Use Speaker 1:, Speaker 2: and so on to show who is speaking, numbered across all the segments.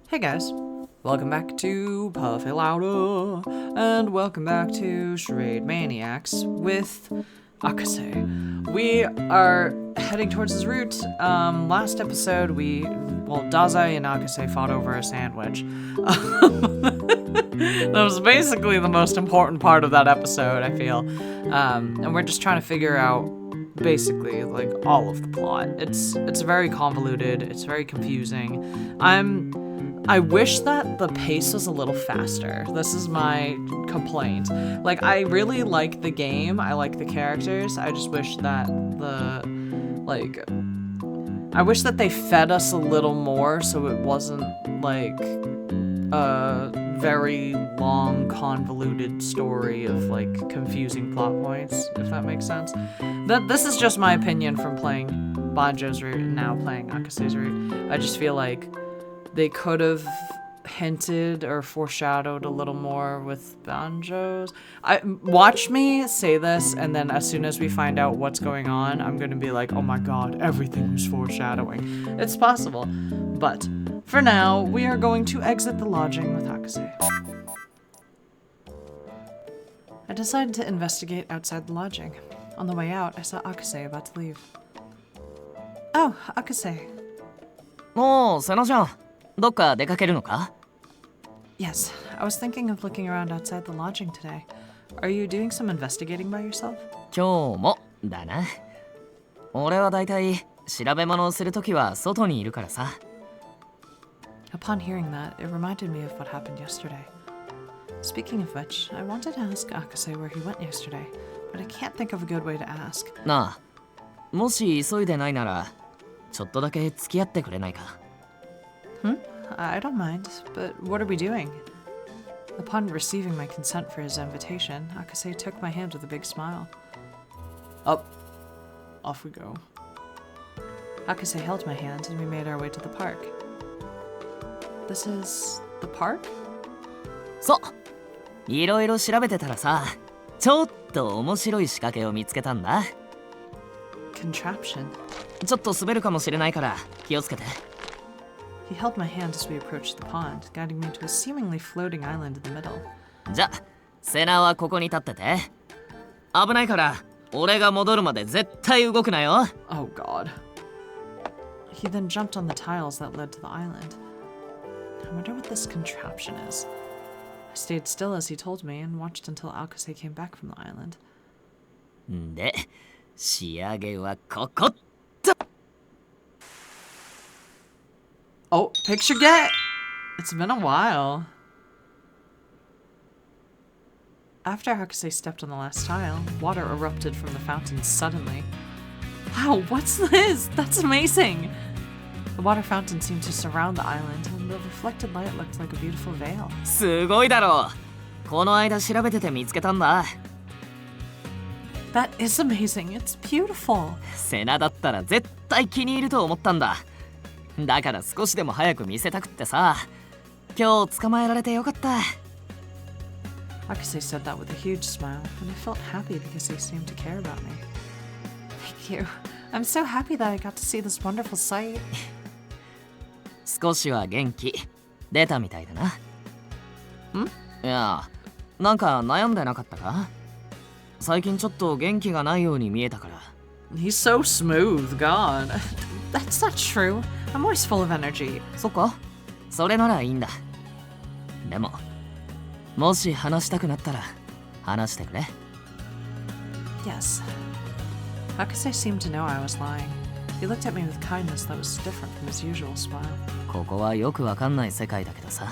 Speaker 1: Hey guys, welcome back to Puffy Louder, and welcome back to Charade Maniacs with Akase. We are heading towards his route. Last episode Dazai and Akase fought over a sandwich. That was basically the most important part of that episode, I feel. And we're just trying to figure out basically like all of the plot. It's very convoluted, it's very confusing. I wish that the pace was a little faster. This is my complaint. Like, I really like the game, I like the characters, I just wish that I wish that they fed us a little more so it wasn't like a very long, convoluted story of like confusing plot points, if that makes sense. This is just my opinion from playing Banjo's route and now playing Akase's route. I just feel like they could have hinted or foreshadowed a little more with Banjo's. Watch me say this, and then as soon as we find out what's going on, I'm gonna be like, oh my god, everything was foreshadowing. It's possible. But for now, we are going to exit the lodging with Akase. I decided to investigate outside the lodging. On the way out, I saw Akase about to leave. Oh, Akase.
Speaker 2: Oh, セナちゃん、どっか出かけるのか?
Speaker 1: Yes, I was thinking of looking around outside the lodging today. Are you doing some investigating by yourself?
Speaker 2: 今日もだな。俺はだいたい調べ物をするときは外にいるからさ。
Speaker 1: Upon hearing that, it reminded me of what happened yesterday. Speaking of which, I wanted to ask Akase where he went yesterday, but I can't think of a good way to ask.
Speaker 2: なあ、もし急いでないなら、ちょっとだけ付き合ってくれないか?
Speaker 1: I don't mind, but what are we doing? Upon receiving my consent for his invitation, Akase took my hand with a big smile. Up. Off we go. Akase held my hand and we made our way to the park. This is the park?
Speaker 2: そう。いろいろ調べてたらさ、ちょっと面白い仕掛けを見つけたんだ。
Speaker 1: Contraption.
Speaker 2: ちょっと滑るかもしれないから気をつけて。
Speaker 1: He held my hand as we approached the pond, guiding me to a seemingly floating island in the middle.
Speaker 2: じゃ、セナはここに立ってて。危ないから、俺が戻るまで絶対動くなよ。
Speaker 1: Oh god. He then jumped on the tiles that led to the island. I wonder what this contraption is. I stayed still as he told me and watched until Akase came back from the island.
Speaker 2: で、仕上げはここっと。
Speaker 1: Oh, picture get! It's been a while. After Akase stepped on the last tile, water erupted from the fountain suddenly. Wow, what's this? That's amazing! The water fountain seemed to surround the island, and the reflected light looked like a beautiful veil.
Speaker 2: すごいだろう。この間調べてて見つけたんだ。
Speaker 1: That is amazing. It's beautiful.
Speaker 2: セナだったら絶対気に入ると思ったんだ。だから少しでも早く見せたくってさ。今日捕まえられてよかった。
Speaker 1: Akase said that with a huge smile, and I felt happy because he seemed to care about me. Thank you. I'm so happy that I got to see this wonderful sight.
Speaker 2: 少しは元気出たみたいだな。
Speaker 1: ん？
Speaker 2: いや、なんか悩んでなかったか？最近ちょっと元気がないように見えたから。
Speaker 1: He's so smooth, God. That's not true. I'm always full of energy.
Speaker 2: そっか？それならいいんだ。でも、もし話したくなったら話してくれ。
Speaker 1: Yes. Akase seemed to know I was lying. He looked at me with kindness that was different from his usual smile.
Speaker 2: ここはよくわかんない世界だけどさ。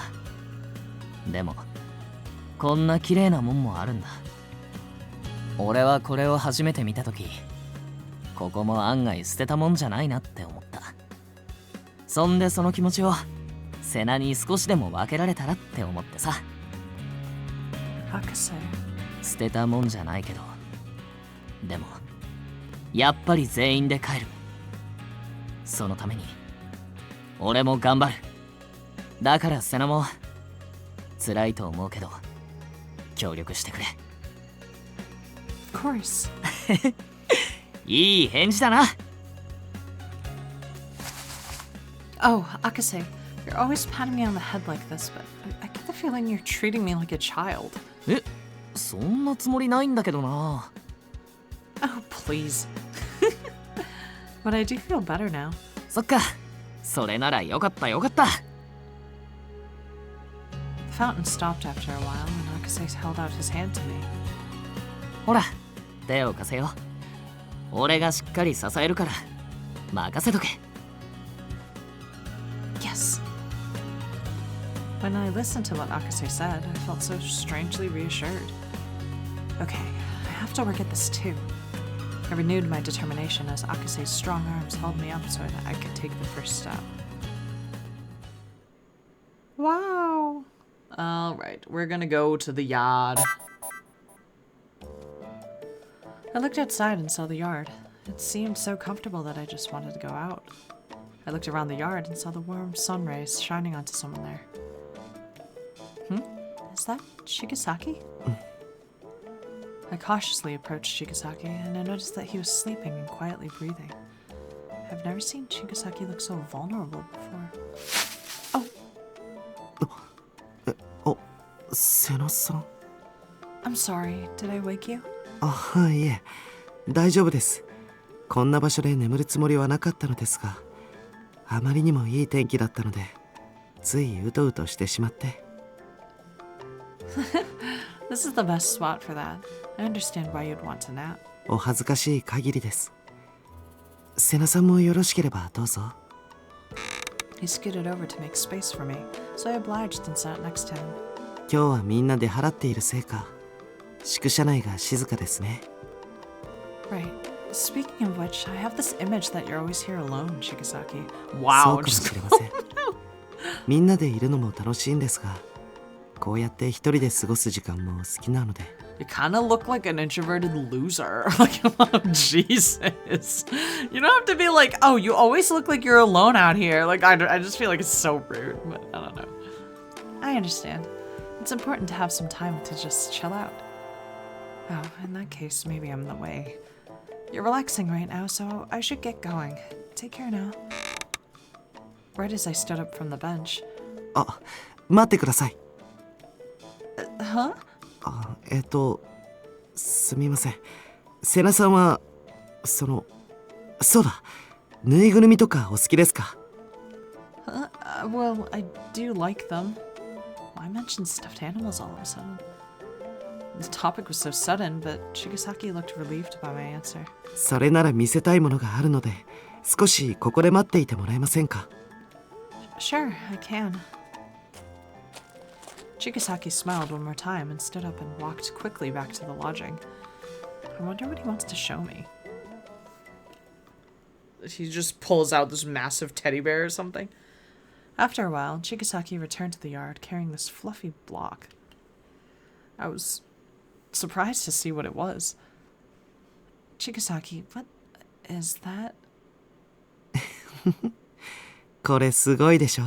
Speaker 2: でも、こんな綺麗なもんもあるんだ。俺はこれを初めて見たとき、ここも案外捨てたもんじゃないなって思った。そんでその気持ちをセナに少しでも分けられたらって思ってさ。
Speaker 1: Akase.
Speaker 2: 捨てたもんじゃないけど、でもやっぱり全員で帰る。そのために俺も頑張る。だからセナも辛いと思うけど協力してくれ。
Speaker 1: Of course.
Speaker 2: いい返事だな。
Speaker 1: Oh, Akase, You're always patting me on the head like this, but I get the feeling you're treating me like a child.
Speaker 2: え、そんなつもりないんだけどな。
Speaker 1: Oh, please. But I do feel better now.
Speaker 2: そっか。それならよかったよかった。
Speaker 1: The fountain stopped after a while, and Akase held out his hand to me.
Speaker 2: ほら、手を貸せよ。俺がしっかり支えるから任せとけ。
Speaker 1: Yes. When I listened to what Akase said, I felt so strangely reassured. Okay, I have to work at this too. I renewed my determination as Akase's strong arms held me up so that I could take the first step. Wow. Alright, we're gonna go to the yard. I looked outside and saw the yard. It seemed so comfortable that I just wanted to go out. I looked around the yard and saw the warm sun rays shining onto someone there. Is that Chigasaki? I cautiously approached Chigasaki and I noticed that he was sleeping and quietly breathing. I've never seen Chigasaki look so vulnerable before. Oh!
Speaker 3: 瀬野さん。
Speaker 1: I'm sorry, did I wake you?
Speaker 3: あ、いえ、大丈夫です。こんな場所で眠るつもりはなかったのですが、あまりにもいい天気だったので、ついうとうとしてしまって。
Speaker 1: This is the best spot for that. I understand why you'd want to nap.
Speaker 3: お恥ずかしい限りです。瀬野さんもよろしければどうぞ。
Speaker 1: He scooted over to make space for me, so I obliged and sat next to him.
Speaker 3: 今日はみんな出払っているせいか、宿舎内が静かですね。
Speaker 1: Right. Speaking of which, I have this image that you're always here alone, Chigasaki.
Speaker 3: そう
Speaker 1: Wow.
Speaker 3: かもしれません。みんなでいるのも楽しいんですが、こうやって一人で過ごす時間も好きなので。
Speaker 1: You kind of look like an introverted loser. Like, oh, Jesus. You don't have to be like, oh, you always look like you're alone out here. Like, I just feel like it's so rude, but I don't know. I understand. It's important to have some time to just chill out. Oh, in that case, maybe I'm in the way. You're relaxing right now, so I should get going. Take care now. Right as I stood up from the bench.
Speaker 3: あ、待ってください。
Speaker 1: Huh?
Speaker 3: すみません。瀬名さんは、そうだ、ぬいぐるみとかお好きですか？
Speaker 1: Well, I do like them. Why mention stuffed animals all of a sudden? The topic was so sudden, but Chigasaki looked relieved by my answer.
Speaker 3: それなら見せたいものがあるので、少しここで待っていてもらえませんか？
Speaker 1: Sure, I can. Chigasaki smiled one more time and stood up and walked quickly back to the lodging. I wonder what he wants to show me. He just pulls out this massive teddy bear or something. After a while, Chigasaki returned to the yard carrying this fluffy block. I was surprised to see what it was. Chigasaki, what is that?
Speaker 3: これすごいでしょ？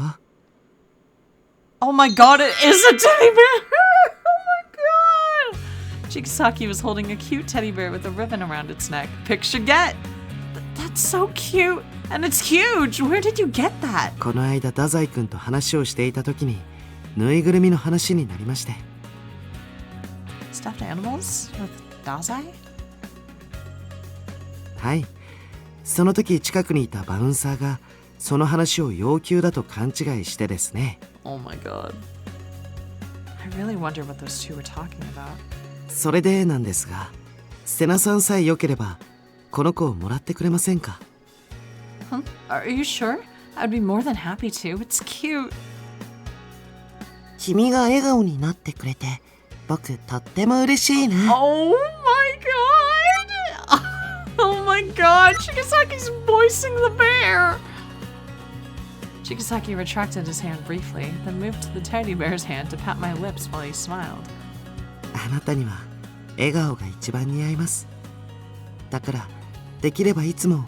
Speaker 1: Oh my god, it is a teddy bear! Oh my god! Chigasaki was holding a cute teddy bear with a ribbon around its neck. Picture get! That's so cute! And it's huge! Where did you get that?
Speaker 3: この間太宰君と話をしていた時にぬいぐるみの話になりまして。
Speaker 1: Stuffed animals? With Dazai?
Speaker 3: はい。その時近くにいたバウンサーがその話を要求だと勘違いしてですね。
Speaker 1: Oh my god. I really wonder what those two were talking about.
Speaker 3: それでなんですが、瀬名さんさえ良ければこの子をもらってくれませんか？
Speaker 1: Huh? Are you sure? I'd be more than happy to. It's cute.
Speaker 3: 君が笑顔になってくれて僕とっても嬉しいな。
Speaker 1: Oh my god! Oh my god! Chigasaki's voicing the bear! Chigasaki retracted his hand briefly, then moved to the teddy bear's hand to pat my lips while he smiled.
Speaker 3: あなたには笑顔が一番似合います。だからできればいつも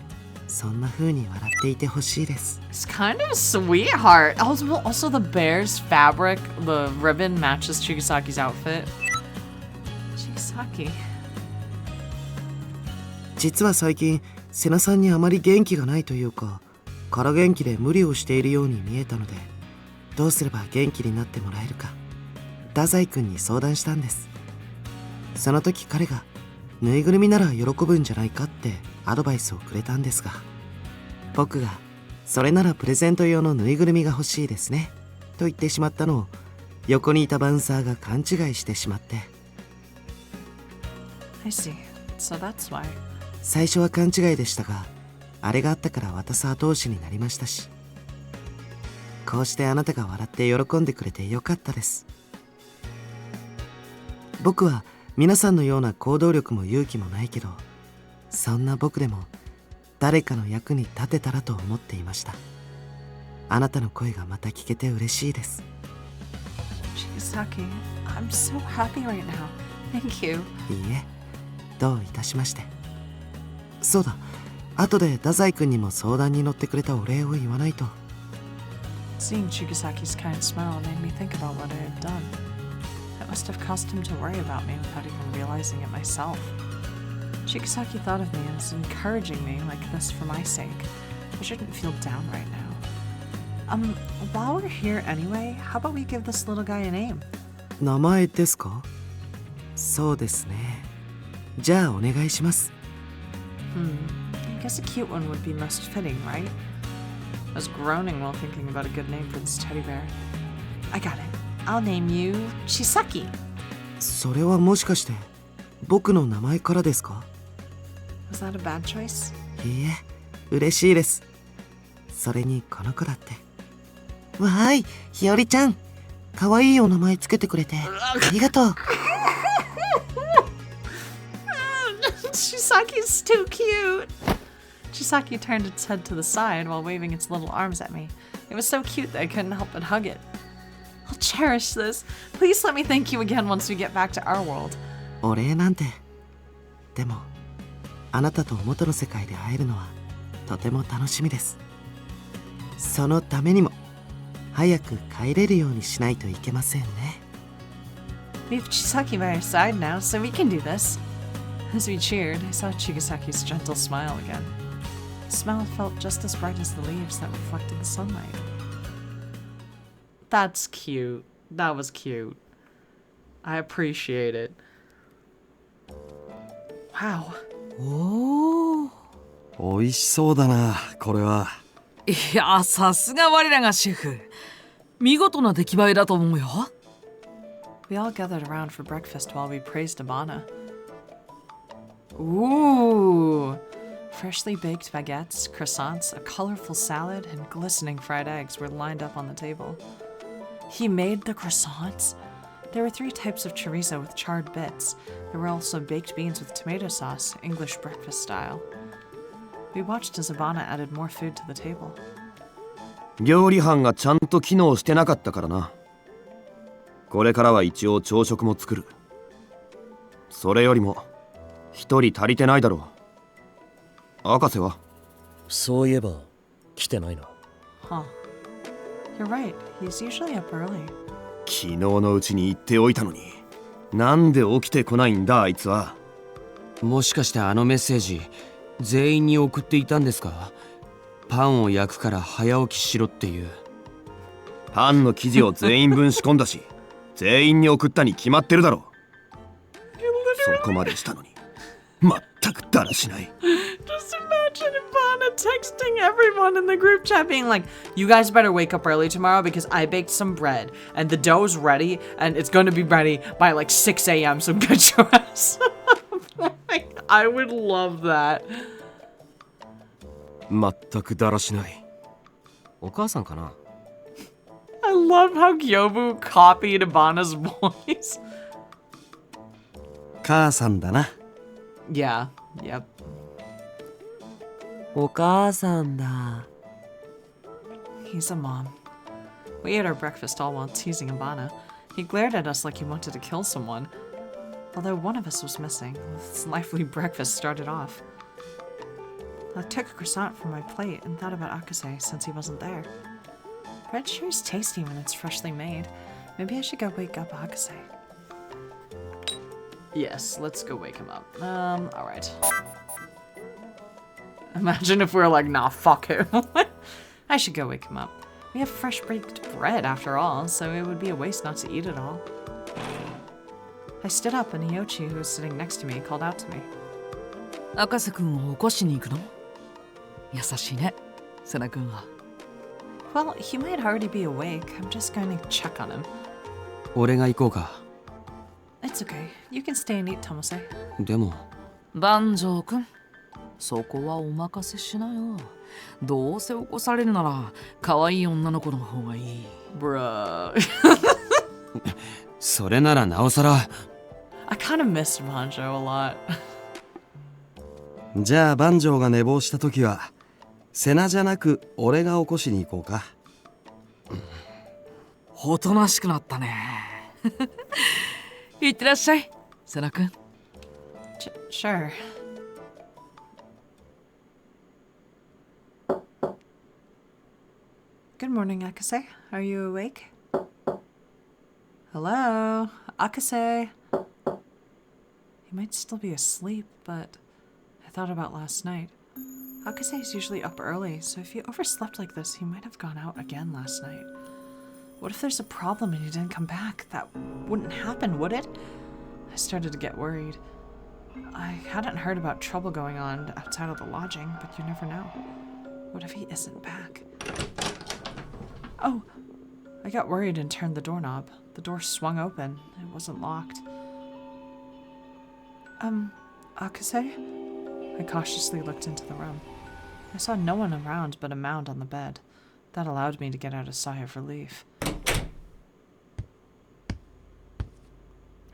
Speaker 3: そんな風に笑っていてほしいです。
Speaker 1: It's kind of a sweetheart. Also, the bear's fabric, the ribbon matches Chigasaki's outfit. Chigasaki.
Speaker 3: 実は最近瀬名さんにあまり元気がないというか、空元気で無理をしているように見えたので、どうすれば元気になってもらえるか太宰君に相談したんです。その時彼がぬいぐるみなら喜ぶんじゃないかってアドバイスをくれたんですが、僕がそれならプレゼント用のぬいぐるみが欲しいですねと言ってしまったのを横にいたバウンサーが勘違いしてしまって。
Speaker 1: I see. So that's why.
Speaker 3: 最初は勘違いでしたが、あれがあったから渡す後押しになりましたし、こうしてあなたが笑って喜んでくれてよかったです。僕は皆さんのような行動力も勇気もないけど、そんな僕でも誰かの役に立てたらと思っていました。あなたの声がまた聞けて嬉しいです。
Speaker 1: Chigasaki, I'm so happy right now. Thank you.
Speaker 3: いいえ、どういたしまして。そうだ、後で太宰君にも相談に乗ってくれたお礼を言わないと。
Speaker 1: Seeing Chigasaki's kind smile made me think about what I had done. It must have caused him to worry about me without even realizing it myself. Chigasaki thought of me as encouraging me like this for my sake. I shouldn't feel down right now. While we're here anyway, how about we give this little guy a name?
Speaker 3: 名前ですか？そうですね。じゃあお願いします。
Speaker 1: I guess a cute one would be most fitting, right? I was groaning while thinking about a good name for this teddy bear. I got it. I'll name you Chisaki.
Speaker 3: それはもしかして僕の名前からですか？
Speaker 1: Was that a bad choice?
Speaker 3: いいえ、嬉しいです。それにこの子だって。わーい、ひよりちゃん。かわいいお名前つけてくれてありがとう。
Speaker 1: Chisaki's too cute. Chisaki turned its head to the side while waving its little arms at me. It was so cute that I couldn't help but hug it. I'll cherish this. Please let me thank you again once we get back to our world.
Speaker 3: お礼なんて。でもあなたと元の世界で会えるのはとても楽しみです。そのためにも早く帰れるようにしないといけませんね。
Speaker 1: We have Chisaki by our side now, so we can do this. As we cheered, I saw Chigasaki's gentle smile again. The smile felt just as bright as the leaves that reflected the sunlight. That's cute. That was cute. I appreciate it. Wow.
Speaker 4: おお、美味しそうだな、これは。
Speaker 5: いや、さすが我らがシェフ。見事な出来栄えだと思うよ。
Speaker 1: We all gathered around for breakfast while we praised Abana. Ooh! Freshly baked baguettes, croissants, a colorful salad, and glistening fried eggs were lined up on the table. He made the croissants? There were 3 types of chorizo with charred bits. There were also baked beans with tomato sauce, English breakfast style. We watched as Abana added more food to the table.
Speaker 4: 料理班がちゃんと機能してなかったからな。これからは一応朝食も作る。それよりも一人足りてないだろう。博士は？
Speaker 6: そういえば来てないな。
Speaker 1: Huh. You're right. He's usually up early.
Speaker 4: 昨日のうちに言っておいたのに、なんで起きてこないんだあいつは。
Speaker 7: もしかしてあのメッセージ全員に送っていたんですか？パンを焼くから早起きしろっていう。
Speaker 4: パンの生地を全員分仕込んだし全員に送ったに決まってるだろう。そこまでしたのに全くだらしない。
Speaker 1: Just imagine Ivana texting everyone in the group chat being like, you guys better wake up early tomorrow because I baked some bread and the dough's ready and it's going to be ready by like 6 a.m. so get your ass up. Like, I would love that.
Speaker 4: 全くだらしない。
Speaker 7: お母さんかな？
Speaker 1: I love how Gyobu copied Ivana's voice.
Speaker 4: 母さんだな。
Speaker 1: Yeah, yep.
Speaker 7: お母さんだ。
Speaker 1: He's a mom. We ate our breakfast all while teasing Ivana. He glared at us like he wanted to kill someone. Although one of us was missing, this lively breakfast started off. I took a croissant from my plate and thought about Akase since he wasn't there. Bread sure is tasty when it's freshly made. Maybe I should go wake up Akase. Yes, let's go wake him up. Alright. Imagine if we were like, nah, fuck him. I should go wake him up. We have fresh baked bread after all, so it would be a waste not to eat it all. I stood up and Iochi, who was sitting next to me, called out to me.
Speaker 5: 赤瀬くんを起こしに行くの？優しいね、セナ君は。
Speaker 1: Well, he might already be awake. I'm just going to check on him.
Speaker 7: 俺が行こうか。
Speaker 1: It's okay. You can stay and eat, Tomose.
Speaker 7: でも
Speaker 5: 万丈君、そこはお任せしなよ。どうせ起こされるなら可愛い女の子の方がいい。
Speaker 1: Bruh.
Speaker 7: それならなおさら。
Speaker 1: I kind of missed Banjo a lot.
Speaker 8: じゃあ万丈が寝坊した時はセナじゃなく俺が起こしに行こうか。
Speaker 5: おとなしくなったね。いってらっしゃい、セナ君。
Speaker 1: Sure. Good morning, Akase. Are you awake? Hello, Akase. He might still be asleep, but I thought about last night. Akase is usually up early, so if he overslept like this, he might have gone out again last night. What if there's a problem and he didn't come back? That wouldn't happen, would it? I started to get worried. I hadn't heard about trouble going on outside of the lodging, but you never know. What if he isn't back? Oh! I got worried and turned the doorknob. The door swung open. It wasn't locked. Akase? I cautiously looked into the room. I saw no one around but a mound on the bed. That allowed me to get out a sigh of relief.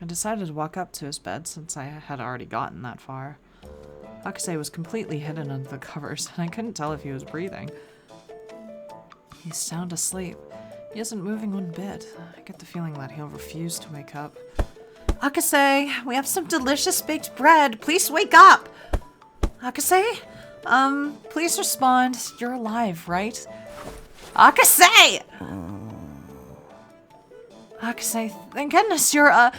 Speaker 1: I decided to walk up to his bed since I had already gotten that far. Akase was completely hidden under the covers, and I couldn't tell if he was breathing. He's sound asleep. He isn't moving one bit. I get the feeling that he'll refuse to wake up. Akase, we have some delicious baked bread. Please wake up! Akase? Please respond. You're alive, right? Akase! Akase, thank goodness you're, live!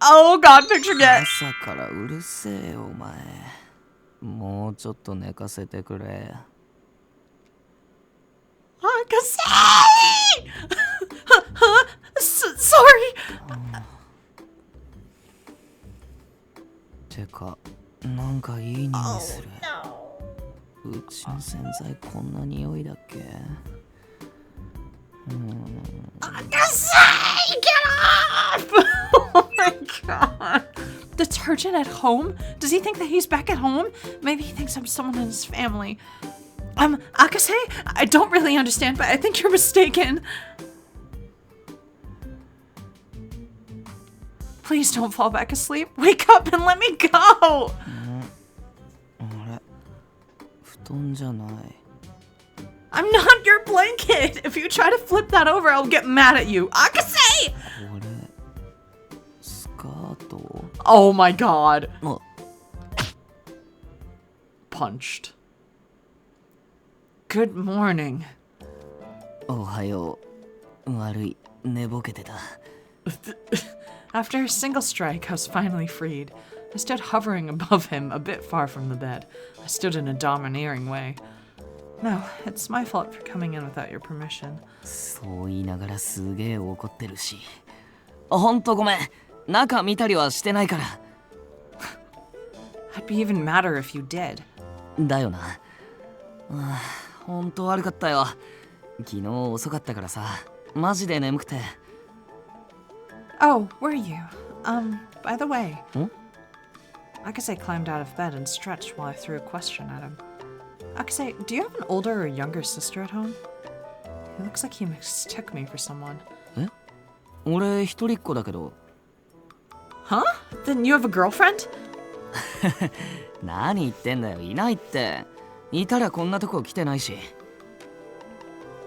Speaker 1: Oh god, picture get.
Speaker 2: 朝からうるせえよお前。もうちょっと寝かせてくれ。
Speaker 1: Akase! Sorry!
Speaker 2: てか、なんかいい匂いする。うちの洗剤こんな匂いだっけ？Akase!
Speaker 1: Get off! Oh my god. Detergent at home? Does he think that he's back at home? Maybe he thinks I'm someone in his family. Akase? I don't really understand, but I think you're mistaken. Please don't fall back asleep. Wake up and let me go!
Speaker 2: あれ、布団じゃない。
Speaker 1: I'm not your blanket! If you try to flip that over, I'll get mad at you. Akase!
Speaker 2: これ、スカート？
Speaker 1: Oh my god.
Speaker 2: あ、
Speaker 1: Punched. Good morning.
Speaker 2: おはよう。悪い、寝ぼけてた。
Speaker 1: After a single strike, I was finally freed. I stood hovering above him, a bit far from the bed. I stood in a domineering way. No, it's my fault for coming in without your permission.
Speaker 2: そう言いながらすげえ怒ってるし。ほんとごめん。中見たりはしてないから。
Speaker 1: I'd be even madder if you did.
Speaker 2: だよな。ほんと悪かったよ。昨日遅かったからさ。マジで眠くて。
Speaker 1: Oh, were you? By the way.
Speaker 2: Hmm?
Speaker 1: Akase climbed out of bed and stretched while I threw a question at him. Akase, do you have an older or younger sister at home? He looks like he mistook me for someone.
Speaker 2: え？俺一人っ子だけど。
Speaker 1: Huh? Then you have a girlfriend?
Speaker 2: 何言ってんだよ。いないって。いたらこんなとこ来てないし。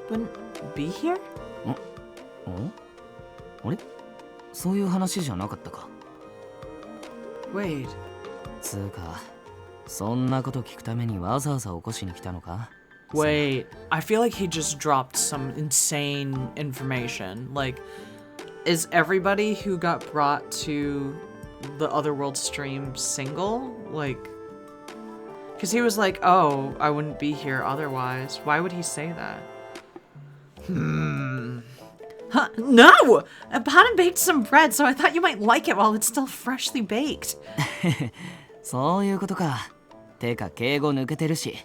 Speaker 1: Wouldn't be here?
Speaker 2: あれ？そういう話じゃなかったか。
Speaker 1: Wait.
Speaker 2: つうか、そんなこと聞くためにわざわざ起こしに来たのか？
Speaker 1: Wait, I feel like he just dropped some insane information. Like, is everybody who got brought to the Otherworld stream single? Like, Because he was like, oh, I wouldn't be here otherwise. Why would he say that? Huh, no! I bought and baked some bread, so I thought you might like it while it's still freshly baked.
Speaker 2: そういうことか。てか敬語抜けてるし。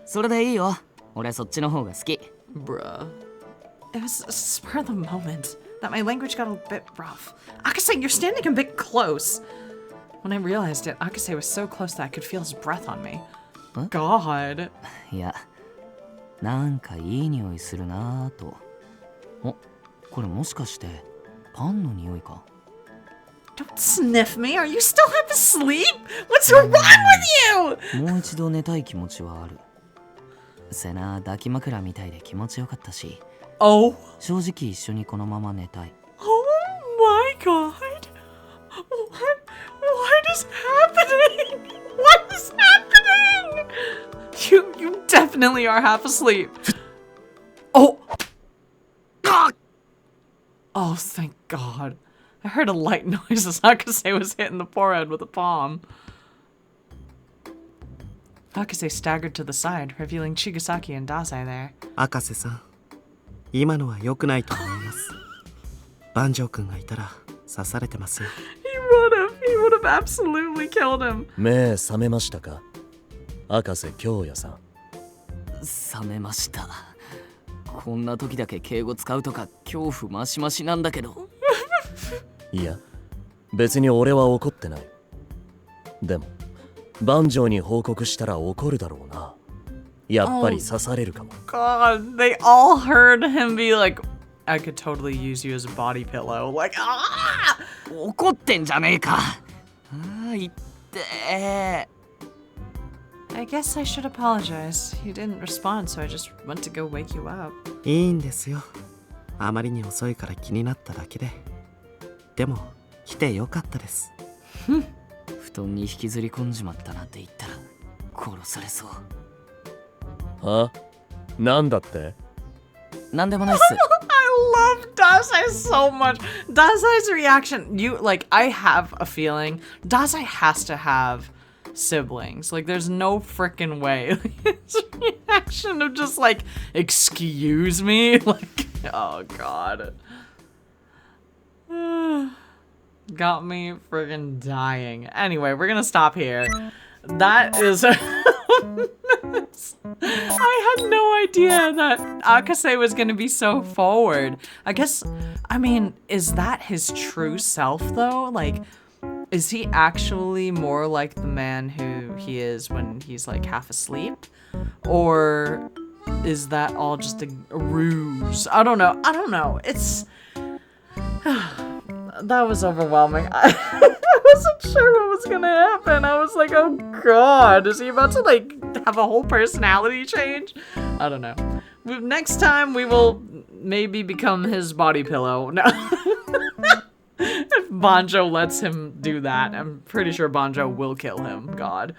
Speaker 2: それでいいよ。俺そっちの方が好き。
Speaker 1: Bruh. It was a spur of the moment that my language got a bit rough. Akase, you're standing a bit close. When I realized it, Akase was so close that I could feel his breath on me.
Speaker 2: Huh?
Speaker 1: God.
Speaker 2: いや、なんかいい匂いするなぁと。お、これもしかしてパンの匂いか。
Speaker 1: Don't sniff me. Are you still half asleep? What's wrong with you?
Speaker 2: もう一度寝たい気持ちはある。セナ抱き枕みたいで気持ちよかったし。
Speaker 1: Oh.
Speaker 2: 正直一緒にこのまま寝たい。
Speaker 1: Oh my god. What is happening? What is happening? You definitely are half asleep. Oh. Oh, thank God. I heard a light noise as Akase was hitting the forehead with a palm. Akase staggered to the side, revealing Chigasaki and Dazai there.
Speaker 3: 赤瀬さん、今のは良くないと思います。万丈君がいたら刺されてますよ。
Speaker 1: He would have absolutely killed him.
Speaker 6: 目覚めましたか、赤瀬京也さん。
Speaker 2: 覚めました。こんな時だけ敬語使うとか恐怖マシマシなんだけど。
Speaker 6: いや、別に俺は怒ってない。でも万丈に報告したら怒るだろうな。やっぱり刺されるかも。
Speaker 1: God, they all heard him be like, I could totally use you as a body pillow. Like, ah!
Speaker 2: 怒ってんじゃねえか。ああ、言ってー。
Speaker 1: I guess I should apologize. You didn't respond, so I just went to go wake you up.
Speaker 3: いいんですよ。あまりに遅いから気になっただけで。でも来てよかったです。
Speaker 2: 布団に引きずり込んじまったなんて言ったら殺されそう。
Speaker 6: は？なんだって？
Speaker 2: なんでもないっす。
Speaker 1: I love Dazai so much. Dazai's reaction, I have a feeling Dazai has to have siblings. Like, there's no freaking way. His reaction of just like, excuse me? Like, oh God. Got me friggin' dying. Anyway, we're gonna stop here. That is... I had no idea that Akase was gonna be so forward. I mean, is that his true self though? Like, is he actually more like the man who he is when he's like half asleep? Or is that all just a ruse? I don't know. It's... That was overwhelming. I wasn't sure what was gonna happen. I was like, oh God, is he about to like have a whole personality change? I don't know. Next time we will maybe become his body pillow. No. If Banjo lets him do that, I'm pretty sure Banjo will kill him. God.